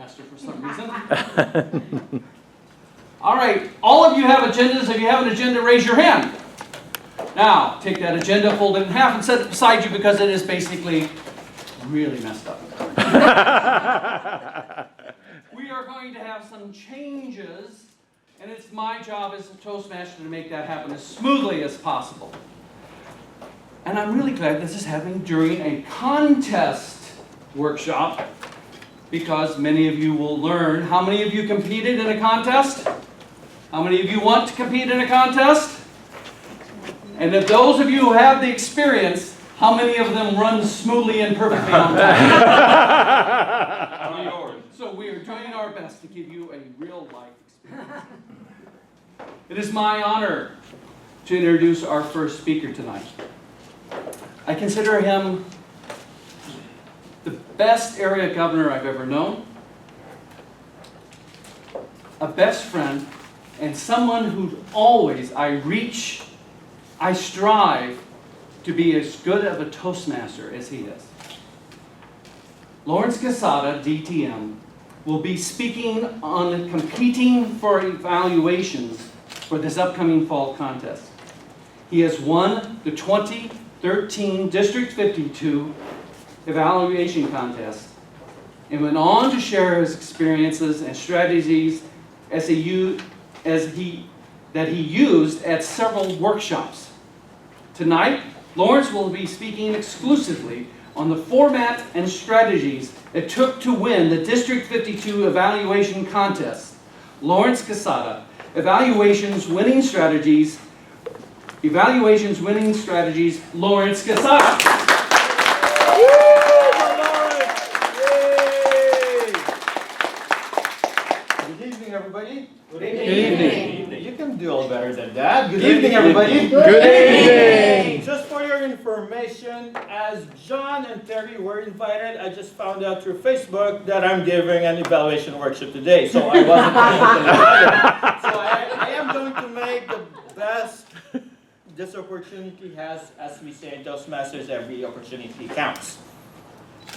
Toastmaster for some reason. All right, all of you have agendas. If you have an agenda, raise your hand. Now, take that agenda, fold it in half, and set it beside you because it is basically really messed up. We are going to have some changes, and it's my job as a Toastmaster to make that happen as smoothly as possible. And I'm really glad this is happening during a contest workshop, because many of you will learn. How many of you competed in a contest? How many of you want to compete in a contest? And if those of you who have the experience, how many of them run smoothly and perfectly on time? So we are doing our best to give you a real life experience. It is my honor to introduce our first speaker tonight. I consider him the best area governor I've ever known, a best friend, and someone who always I strive to be as good of a Toastmaster as he is. Lawrence Quesada, DTM, will be speaking on competing for evaluations for this upcoming fall contest. He has won the 2013 District 52 evaluation contest and went on to share his experiences and strategies that he used at several workshops. Tonight, Lawrence will be speaking exclusively on the format and strategies it took to win the District 52 evaluation contest. Lawrence Quesada, Evaluations Winning Strategies, Lawrence Quesada. Good evening, everybody. Good evening. You can do all better than that. Good evening, everybody. Good evening. Just for your information, as John and Terry were invited, I just found out through Facebook that I'm giving an evaluation workshop today, so I wasn't able to invite. So I am going to make the best this opportunity has. As we say in Toastmasters, every opportunity counts.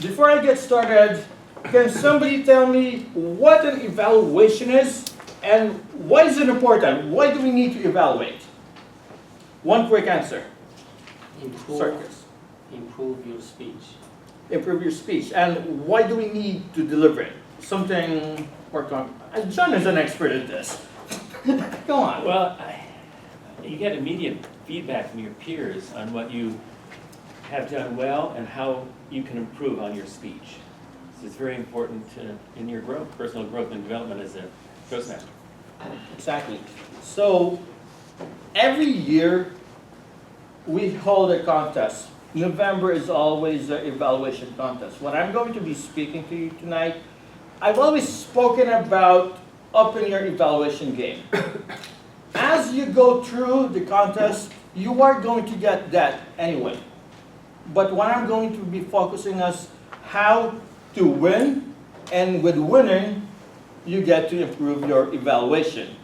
Before I get started, can somebody tell me what an evaluation is and why is it important? Why do we need to evaluate? One quick answer. Improve your speech. Improve your speech. And why do we need to deliver it? Something worked on. John is an expert at this. Go on. Well, you get immediate feedback from your peers on what you have done well and how you can improve on your speech. So it's very important in your growth, personal growth and development as a Toastmaster. Exactly. So every year we hold a contest. November is always an evaluation contest. What I'm going to be speaking to you tonight, I've always spoken about upping your evaluation game. As you go through the contest, you are going to get that anyway. But what I'm going to be focusing on is how to win, and with winning, you get to improve your evaluation.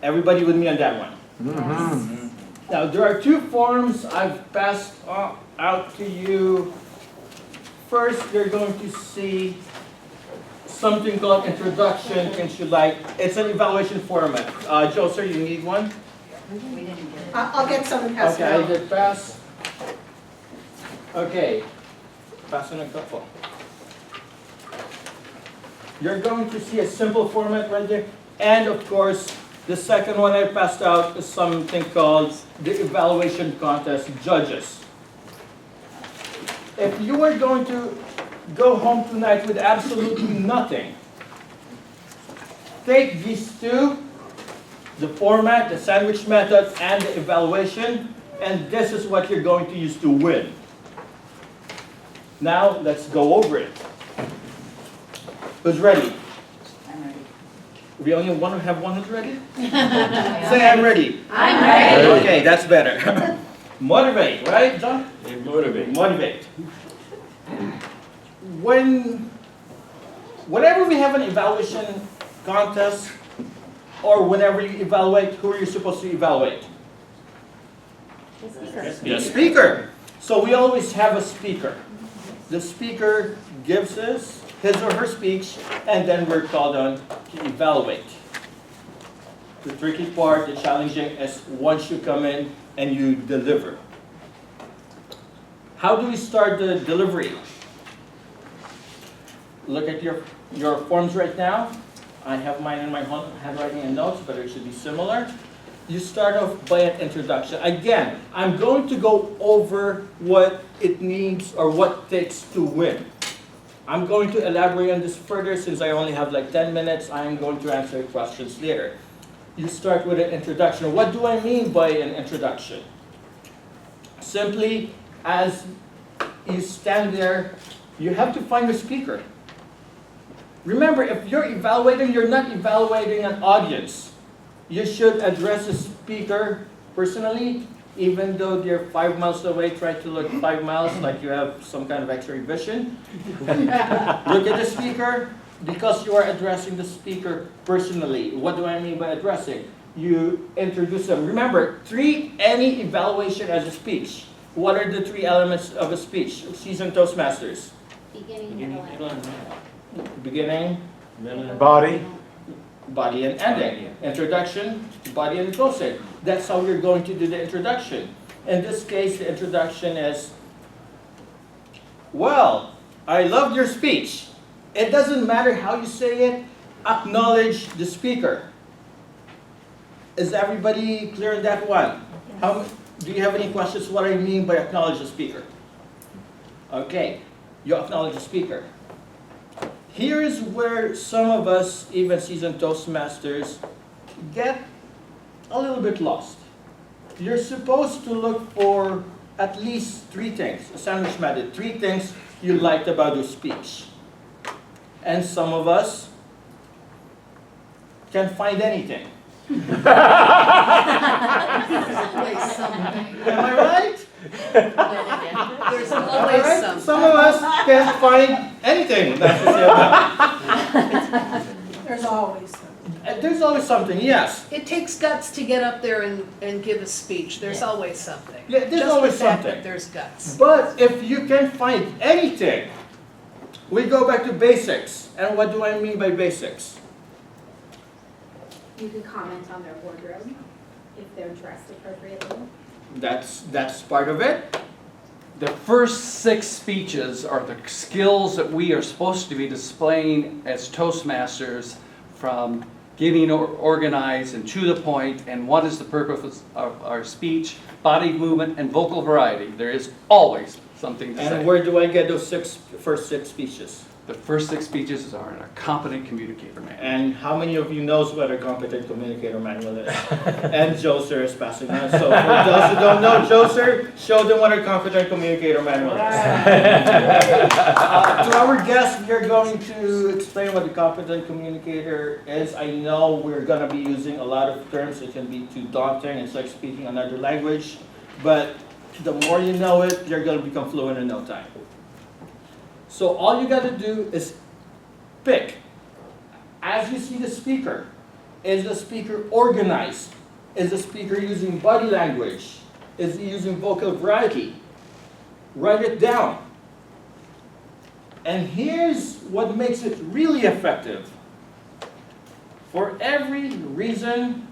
Everybody with me on that one? Mm-hmm. Now, there are two forms I've passed out to you. First, you're going to see something called Introduction into Light. It's an evaluation format. Joe, sir, you need one? I'll get some and pass it Okay, I out. did pass. Okay, pass on a couple. You're going to see a simple format right there. And of course, the second one I passed out is something called the Evaluation Contest Judges. If you were going to go home tonight with absolutely nothing, take these two, the format, the sandwich method, and the evaluation, and this is what you're going to use to win. Now, let's go over it. Who's ready? I'm ready. We only want to have one who's ready? Say, I'm ready. I'm ready. Okay, that's better. Motivate, right, John? Motivate. Motivate. Whenever we have an evaluation contest, or whenever you evaluate, who are you supposed to evaluate? The speaker. So we always have a speaker. The speaker gives us his or her speech, and then we're called on to evaluate. The tricky part, the challenging, is once you come in and you deliver. How do we start the delivery? Look at your forms right now. I have mine in my handwriting and notes, but it should be similar. You start off by an introduction. Again, I'm going to go over what it needs or what it takes to win. I'm going to elaborate on this further since I only have like 10 minutes. I am going to answer questions later. You start with an introduction. What do I mean by an introduction? Simply, as you stand there, you have to find a speaker. Remember, if you're evaluating, you're not evaluating an audience. You should address the speaker personally, even though they're 5 miles away. Try to look 5 miles like you have some kind of X-ray vision. Look at the speaker, because you are addressing the speaker personally. What do I mean by addressing? You introduce them. Remember, treat any evaluation as a speech. What are the 3 elements of a speech? Seasoned Toastmasters. Beginning, Beginning, middle, middle, end. and Beginning, middle. Body. body, and ending. Introduction, body, and closing. That's how you're going to do the introduction. In this case, the introduction is, well, I loved your speech. It doesn't matter how you say it, acknowledge the speaker. Is everybody clear on that one? Do you have any questions what I mean by acknowledge the speaker? Okay, you acknowledge the speaker. Here is where some of us, even seasoned Toastmasters, get a little bit lost. You're supposed to look for at least 3 things, a sandwich method, 3 things you liked about your speech. And some of us can't find anything. There's always something. Am I right? There's Am I always right? something. Some of us can't find anything. That's to say about it. There's always something. There's always something, yes. It takes guts to get up there and give a speech. There's always something. Yeah, there's Just always the fact something. that there's guts. But if you can find anything, we go back to basics. And what do I mean by basics? You can comment on their wardrobe if they're dressed appropriately. That's part of it. The first 6 speeches are the skills that we are supposed to be displaying as Toastmasters, from getting organized and to the point, and what is the purpose of our speech, body movement, and vocal variety. There is always something to say. And where do I get those first six speeches? The first 6 speeches are in a competent communicator manual. And how many of you knows what a competent communicator manual is? And Joe Sir is passing on. So for those who don't know Joe Sir, show them what a competent communicator manual is. To our guests, we are going to explain what a competent communicator is. I know we're going to be using a lot of terms. It can be too daunting. It's like speaking another language. But the more you know it, you're going to become fluent in no time. So all you got to do is pick. As you see the speaker, is the speaker organized? Is the speaker using body language? Is he using vocal variety? Write it down. And here's what makes it really effective. For every reason,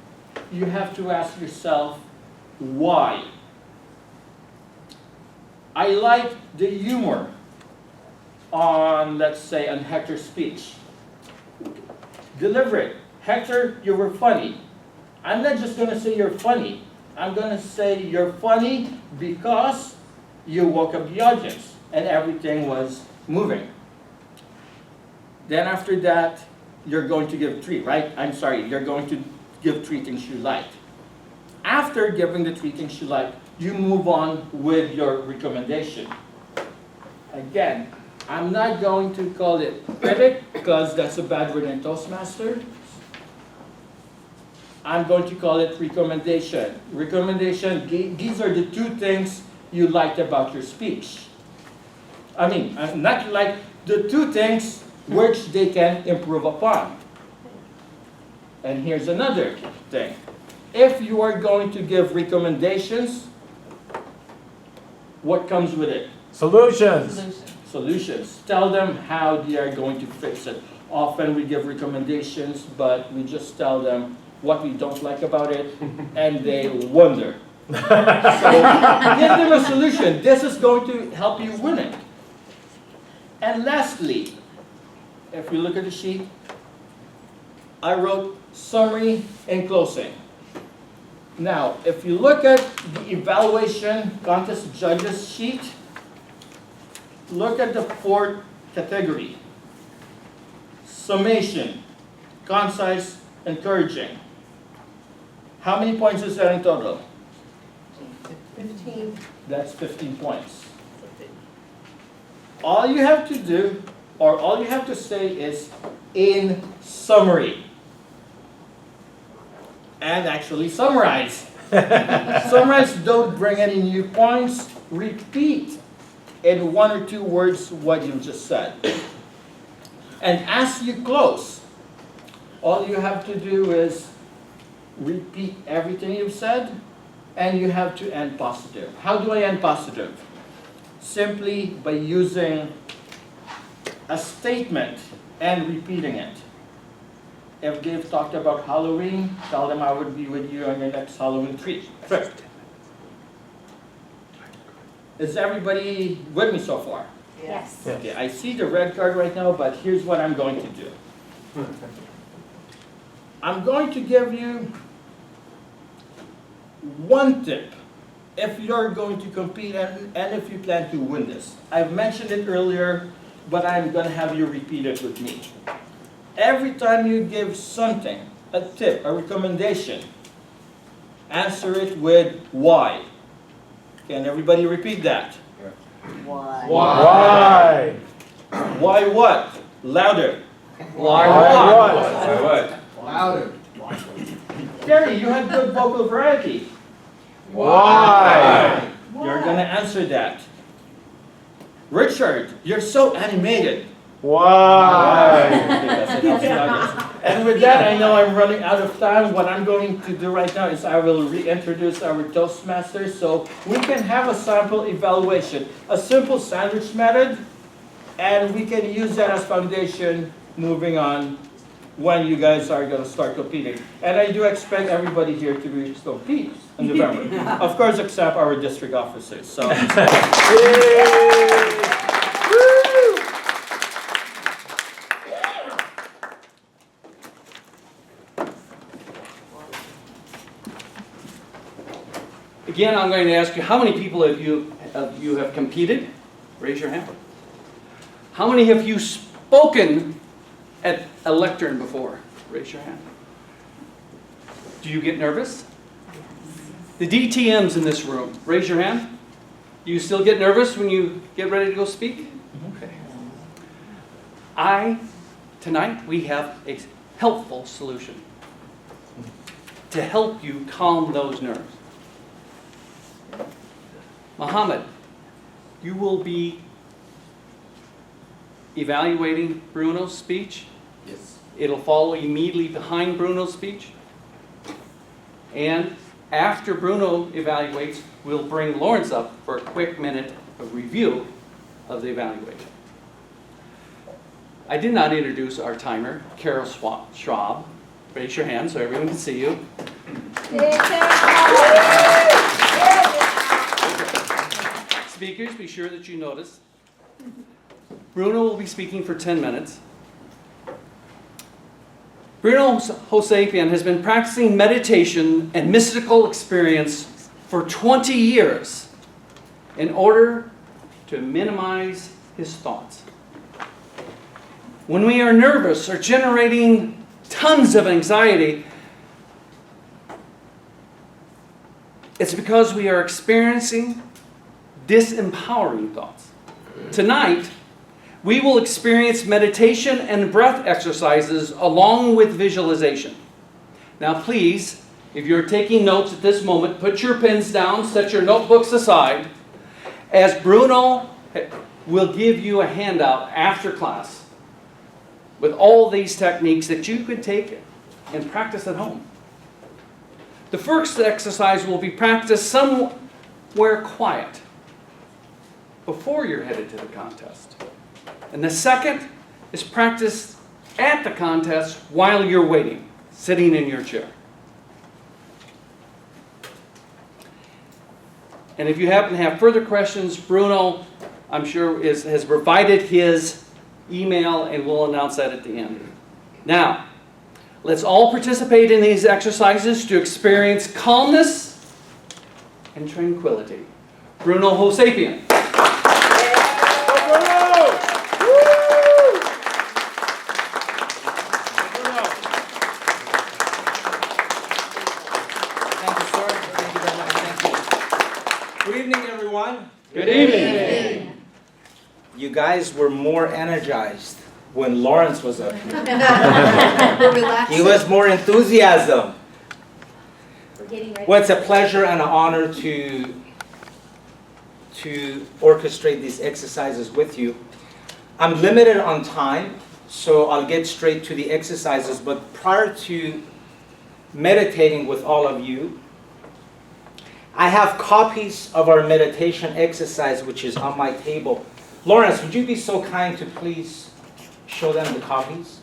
you have to ask yourself, why? I like the humor on, let's say, on Hector's speech. Deliver it. Hector, you were funny. I'm not just going to say you're funny. I'm going to say you're funny because you woke up the audience and everything was moving. Then after that, you're going to give 3, right? I'm sorry, you're going to give 3 things you liked. After giving the 3 things you liked, you move on with your recommendation. Again, I'm not going to call it critic because that's a bad word in Toastmaster. I'm going to call it recommendation. Recommendation, these are the 2 things you liked about your speech. I mean, not like the 2 things which they can improve upon. And here's another thing. If you are going to give recommendations, what comes with it? Solutions. solutions. Tell them how they are going to fix it. Often we give recommendations, but we just tell them what we don't like about it, and they wonder. So give them a solution. This is going to help you win it. And lastly, if we look at the sheet, I wrote summary and closing. Now, if you look at the evaluation contest judges sheet, look at the fourth category. Summation, concise, encouraging. How many points is that in total? 15. That's 15 points. All you have to do, or all you have to say is, in summary. And actually summarize. Summarize, don't bring any new points. Repeat in 1 or 2 words what you just said. And as you close, all you have to do is repeat everything you've said, and you have to end positive. How do I end positive? Simply by using a statement and repeating it. If they've talked about Halloween, tell them I would be with you on your next Halloween trip. Is everybody with me so far? Yes. Okay, I see the red card right now, but here's what I'm going to do. I'm going to give you one tip if you're going to compete and if you plan to win this. I've mentioned it earlier, but I'm going to have you repeat it with me. Every time you give something, a tip, a recommendation, answer it with why. Can everybody repeat that? Why? Why? Why what? Louder. Why what? Louder. Gary, you had good vocal variety. Why? You're gonna answer that. Richard, you're so animated. Why? And with that, I know I'm running out of time. What I'm going to do right now is I will reintroduce our Toastmasters so we can have a sample evaluation, a simple sandwich method, and we can use that as foundation moving on when you guys are going to start competing. And I do expect everybody here to compete in November. Of course, except our district officers. So. Again, I'm going to ask you, how many people of you have competed? Raise your hand. How many have you spoken at a lectern before? Raise your hand. Do you get nervous? The DTMs in this room, raise your hand. Do you still get nervous when you get ready to go speak? Okay. Tonight we have a helpful solution to help you calm those nerves. Mohammed, you will be evaluating Bruno's speech. Yes. It'll follow immediately behind Bruno's speech. And after Bruno evaluates, we'll bring Lawrence up for a quick minute of review of the evaluation. I did not introduce our timer, Carol Schwab. Raise your hand so everyone can see you. Speakers, be sure that you notice. Bruno will be speaking for 10 minutes. Bruno Hosapian has been practicing meditation and mystical experience for 20 years in order to minimize his thoughts. When we are nervous or generating tons of anxiety, it's because we are experiencing disempowering thoughts. Tonight, we will experience meditation and breath exercises along with visualization. Now please, if you're taking notes at this moment, put your pens down, set your notebooks aside, as Bruno will give you a handout after class with all these techniques that you could take and practice at home. The first exercise will be practiced somewhere quiet. before you're headed to the contest. And the second is practice at the contest while you're waiting, sitting in your chair. And if you happen to have further questions, Bruno, I'm sure, has provided his email, and we'll announce that at the end. Now, let's all participate in these exercises to experience calmness and tranquility. Bruno Hosapian. Thank you, sir. Thank you very much. Thank you. Good evening, everyone. Good evening. You guys were more energized when Lawrence was up here. We're relaxing. He was more enthusiasm. We're getting ready. Well, it's a pleasure and an honor to orchestrate these exercises with you. I'm limited on time, so I'll get straight to the exercises, but prior to meditating with all of you, I have copies of our meditation exercise, which is on my table. Lawrence, would you be so kind to please show them the copies?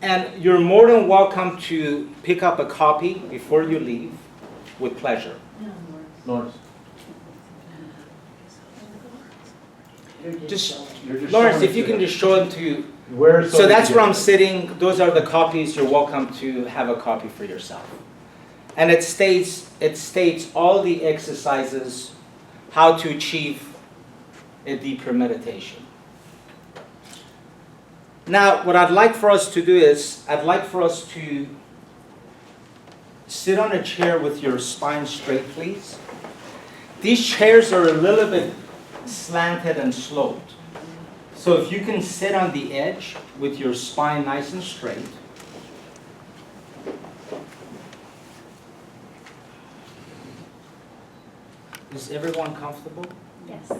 And you're more than welcome to pick up a copy before you leave, with pleasure. Lawrence. Just, You're just Lawrence, showing if you it can to just show them to them. Where So that's where I'm sitting. Those are the copies. You're welcome to have a copy for yourself. And it states all the exercises, how to achieve a deeper meditation. Now, what I'd like for us to do is, I'd like for us to sit on a chair with your spine straight, please. These chairs are a little bit slanted and sloped. So if you can sit on the edge with your spine nice and straight. Is everyone comfortable? Yes.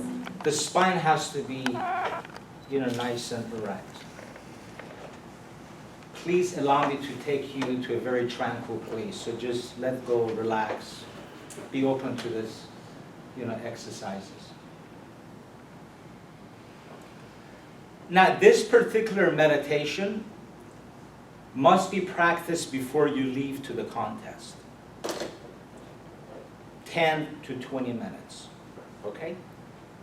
The spine has to be, nice and erect. Please allow me to take you to a very tranquil place. So just let go, relax, be open to this, exercises. Now, this particular meditation must be practiced before you leave to the contest. 10 to 20 minutes, okay?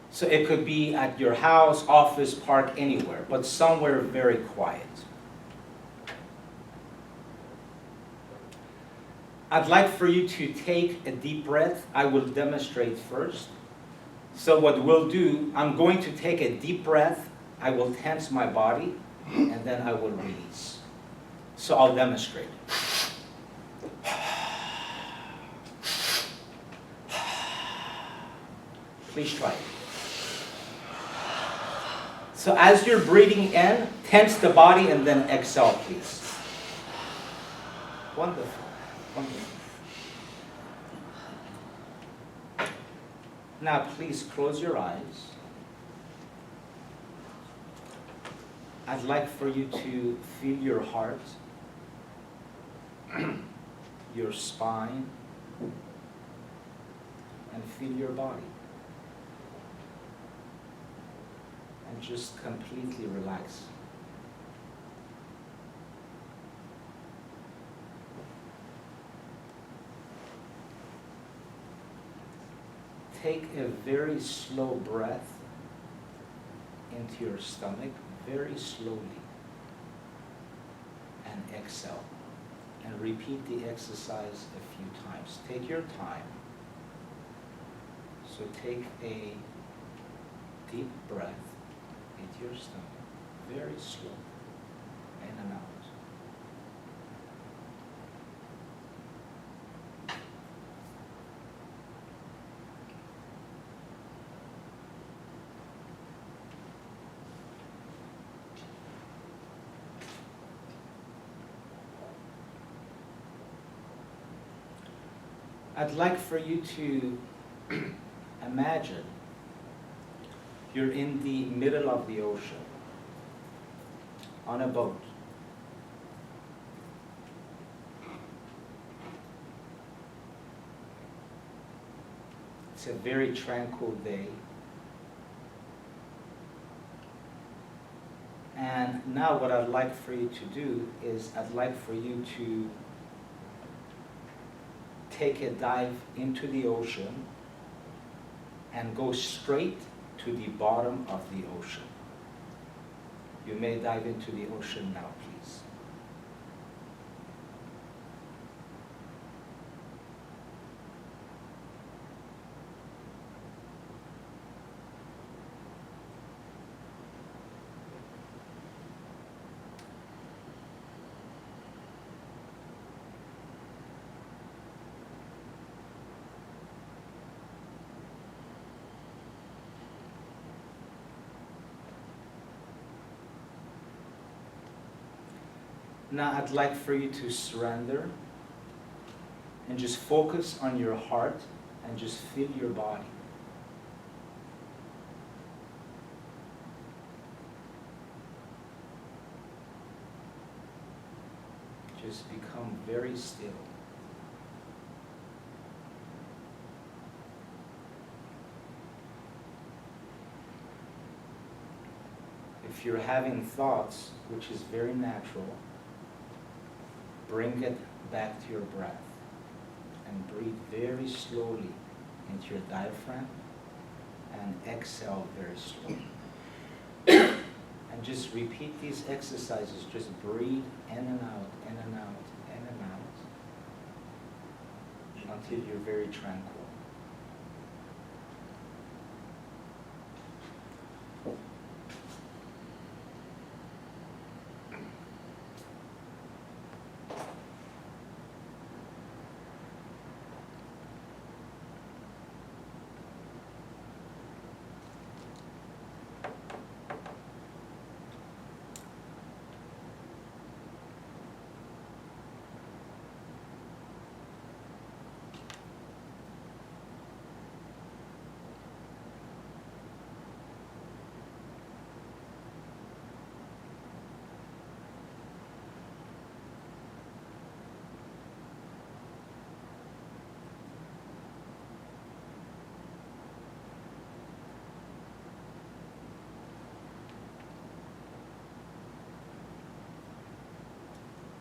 So it could be at your house, office, park, anywhere, but somewhere very quiet. I'd like for you to take a deep breath. I will demonstrate first. So what we'll do, I'm going to take a deep breath. I will tense my body, and then I will release. So I'll demonstrate. Please try it. So as you're breathing in, tense the body and then exhale, please. Wonderful. Wonderful. Now please close your eyes. I'd like for you to feel your heart, your spine, and feel your body. And just completely relax. Take a very slow breath into your stomach, very slowly, and exhale. And repeat the exercise a few times. Take your time. So take a deep breath into your stomach, very slow, in and out. I'd like for you to imagine you're in the middle of the ocean on a boat. It's a very tranquil day. And now what I'd like for you to do is I'd like for you to take a dive into the ocean and go straight to the bottom of the ocean. You may dive into the ocean now, please. Now I'd like for you to surrender and just focus on your heart and just feel your body. Just become very still. If you're having thoughts, which is very natural, bring it back to your breath and breathe very slowly into your diaphragm and exhale very slowly. And just repeat these exercises. Just breathe in and out, in and out, in and out until you're very tranquil.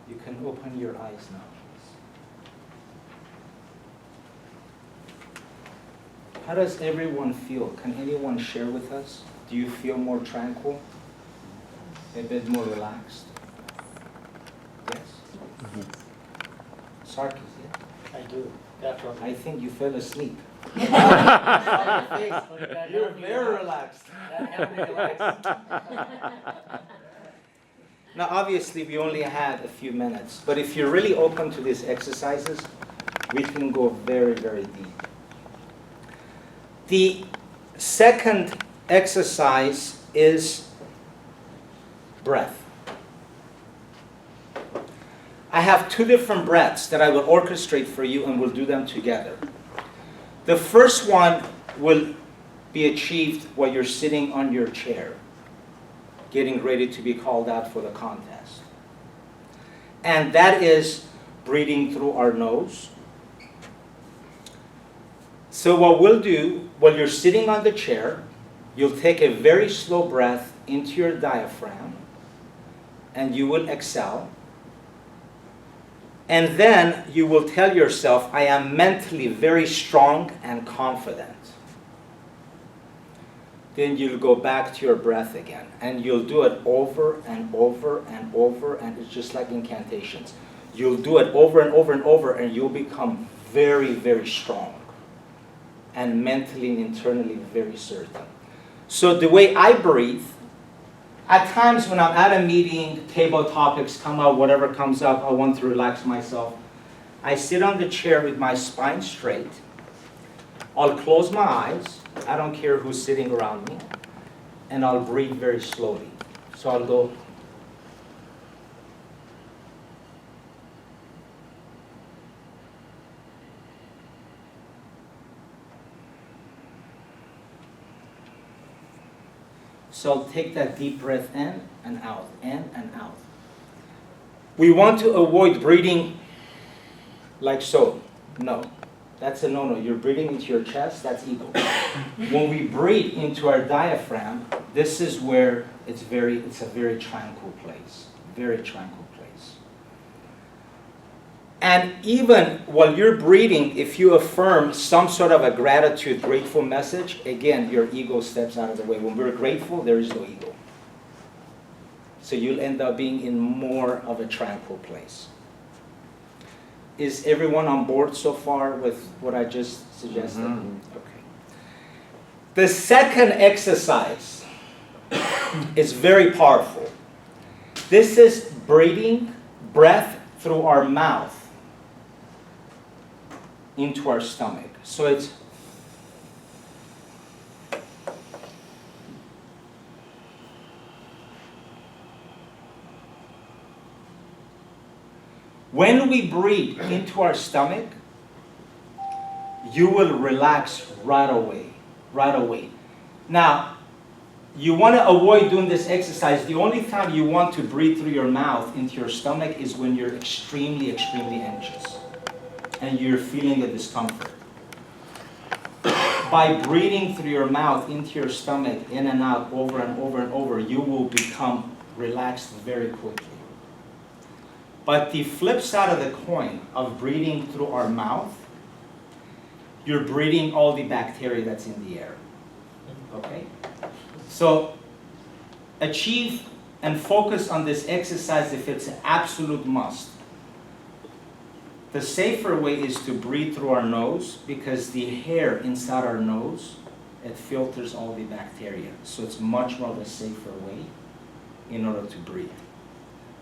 You can open your eyes now, please. How does everyone feel? Can anyone share with us? Do you feel more tranquil? A bit more relaxed? Yes? Sarkis, yes? I do, definitely. I think you fell asleep. You're You're very relaxed. Now, obviously, we only had a few minutes, but if you're really open to these exercises, we can go very, very deep. The second exercise is breath. I have two different breaths that I will orchestrate for you, and we'll do them together. The first one will be achieved while you're sitting on your chair, getting ready to be called out for the contest. And that is breathing through our nose. So what we'll do, while you're sitting on the chair, you'll take a very slow breath into your diaphragm, and you will exhale. And then you will tell yourself, I am mentally very strong and confident. Then you'll go back to your breath again. And you'll do it over and over and over, and it's just like incantations. You'll do it over and over and over, and you'll become very, very strong. And mentally and internally very certain. So the way I breathe, at times when I'm at a meeting, table topics come up, whatever comes up, I want to relax myself. I sit on the chair with my spine straight. I'll close my eyes. I don't care who's sitting around me. And I'll breathe very slowly. So I'll go. So I'll take that deep breath in and out, in and out. We want to avoid breathing like so. No. That's a no-no. You're breathing into your chest, that's ego. When we breathe into our diaphragm, this is where it's a very tranquil place. Very tranquil place. And even while you're breathing, if you affirm some sort of a gratitude, grateful message, again, your ego steps out of the way. When we're grateful, there is no ego. So you'll end up being in more of a tranquil place. Is everyone on board so far with what I just suggested? Okay. The second exercise is very powerful. This is breathing breath through our mouth into our stomach. So it's when we breathe into our stomach, you will relax right away, right away. Now, you want to avoid doing this exercise. The only time you want to breathe through your mouth into your stomach is when you're extremely, extremely anxious and you're feeling a discomfort. By breathing through your mouth into your stomach, in and out, over and over and over, you will become relaxed very quickly. But the flip side of the coin of breathing through our mouth, you're breathing all the bacteria that's in the air. Okay? So achieve and focus on this exercise if it's an absolute must. The safer way is to breathe through our nose because the hair inside our nose, it filters all the bacteria. So it's much more of a safer way in order to breathe.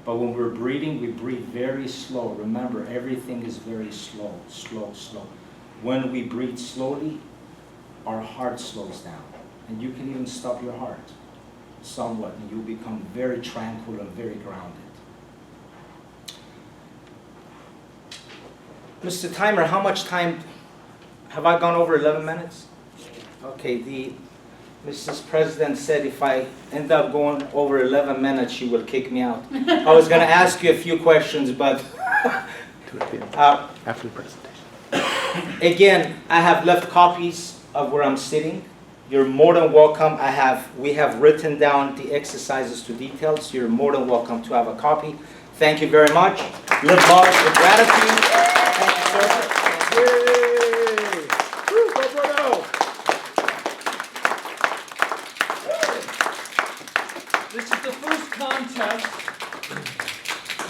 But when we're breathing, we breathe very slow. Remember, everything is very slow, slow, slow. When we breathe slowly, our heart slows down. And you can even stop your heart somewhat, and you'll become very tranquil and very grounded. Mr. Timer, how much time have I gone over? 11 minutes? Okay, Mrs. President said if I end up going over 11 minutes, she will kick me out. I was going to ask you a few questions, but After the presentation. again, I have left copies of where I'm sitting. You're more than welcome. We have written down the exercises to details. You're more than welcome to have a copy. Thank you very much. Live large with gratitude. Thank you, sir. Yay! Woo, go, Bruno! This is the first contest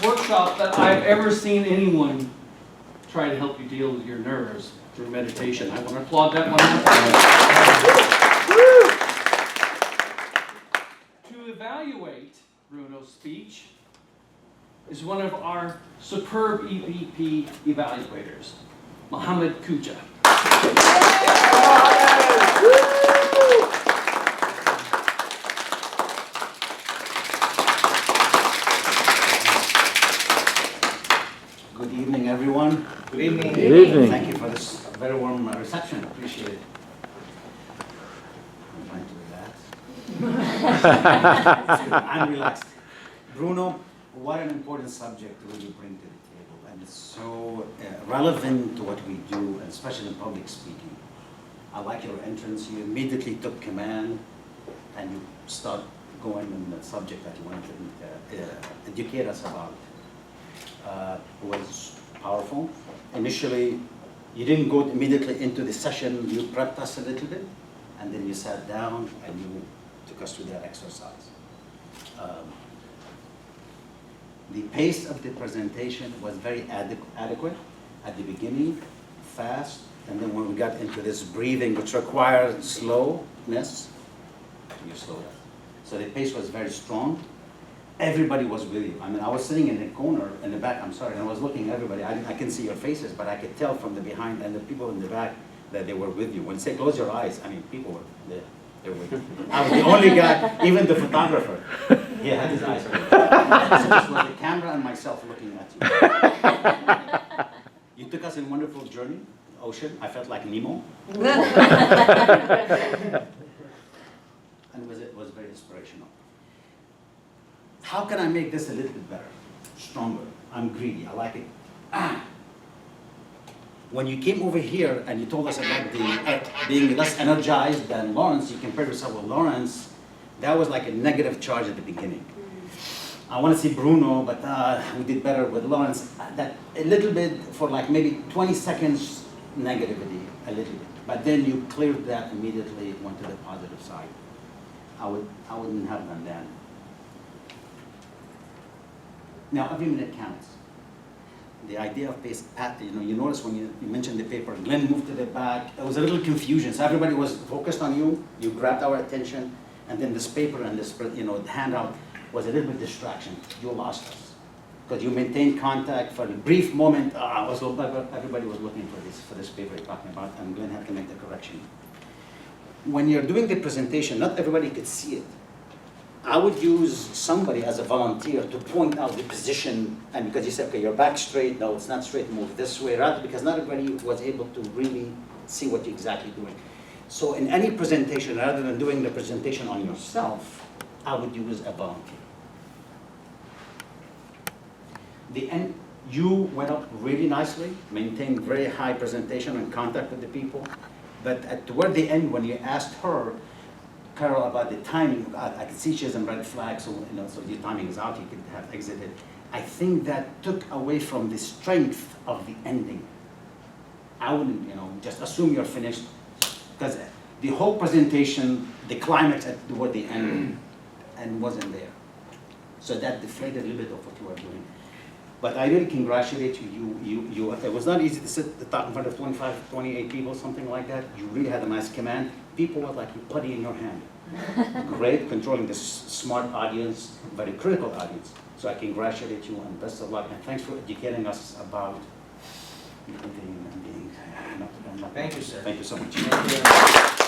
workshop that I've ever seen anyone try to help you deal with your nerves through meditation. I want to applaud that one. To evaluate Bruno's speech is one of our superb EVP evaluators, Mohammed Kuja. Good evening, everyone. Good evening. Good evening. Thank you for this very warm reception. Appreciate it. I'm trying to relax. I'm relaxed. Bruno, what an important subject will you bring to the table, and it's so relevant to what we do, and especially in public speaking. I like your entrance. You immediately took command, and you start going on the subject that you wanted to educate us about. Was powerful. Initially, you didn't go immediately into the session. You prepped us a little bit, and then you sat down and you took us through that exercise. The pace of the presentation was very adequate at the beginning, fast, and then when we got into this breathing, which requires slowness, you slowed down. So the pace was very strong. Everybody was with you. I mean, I was sitting in the corner, in the back, I'm sorry, and I was looking at everybody. I can see your faces, but I could tell from the behind and the people in the back that they were with you. When you say close your eyes, I mean, people were there. They were with you. I was the only guy, even the photographer, he had his eyes open. So this was the camera and myself looking at you. You took us in a wonderful journey, ocean. I felt like Nemo. And it was very inspirational. How can I make this a little bit better, stronger? I'm greedy, I like it. When you came over here and you told us about being less energized than Lawrence, you compared yourself with Lawrence, that was like a negative charge at the beginning. I want to see Bruno, but we did better with Lawrence. That a little bit for like maybe 20 seconds negativity, a little bit. But then you cleared that immediately, went to the positive side. I wouldn't have done that. Now every minute counts. The idea of pace, you notice when you mentioned the paper, Glenn moved to the back. There was a little confusion. So everybody was focused on you. You grabbed our attention, and then this paper and this, the handout was a little bit distraction. You lost us because you maintained contact for a brief moment. Everybody was looking for this paper you're talking about, and Glenn had to make the correction. When you're doing the presentation, not everybody could see it. I would use somebody as a volunteer to point out the position, and because you said, okay, your back straight, no, it's not straight, move this way, rather, because not everybody was able to really see what you're exactly doing. So in any presentation, rather than doing the presentation on yourself, I would use a volunteer. The end, you went up really nicely, maintained very high presentation and contact with the people, but toward the end, when you asked her, Carol, about the timing, I could see she has a red flag, so so your timing is out, you could have exited. I think that took away from the strength of the ending. I wouldn't, just assume you're finished, because the whole presentation, the climax toward the end, and wasn't there. So that deflated a little bit of what you were doing. But I really congratulate you. It was not easy to sit at the top in front of 25, 28 people, something like that. You really had a nice command. People were like you putty in your hand. Great, controlling this smart audience, very critical audience. So I congratulate you and best of luck. And thanks for educating us about being. Thank you, sir. Thank you so much. Thank you.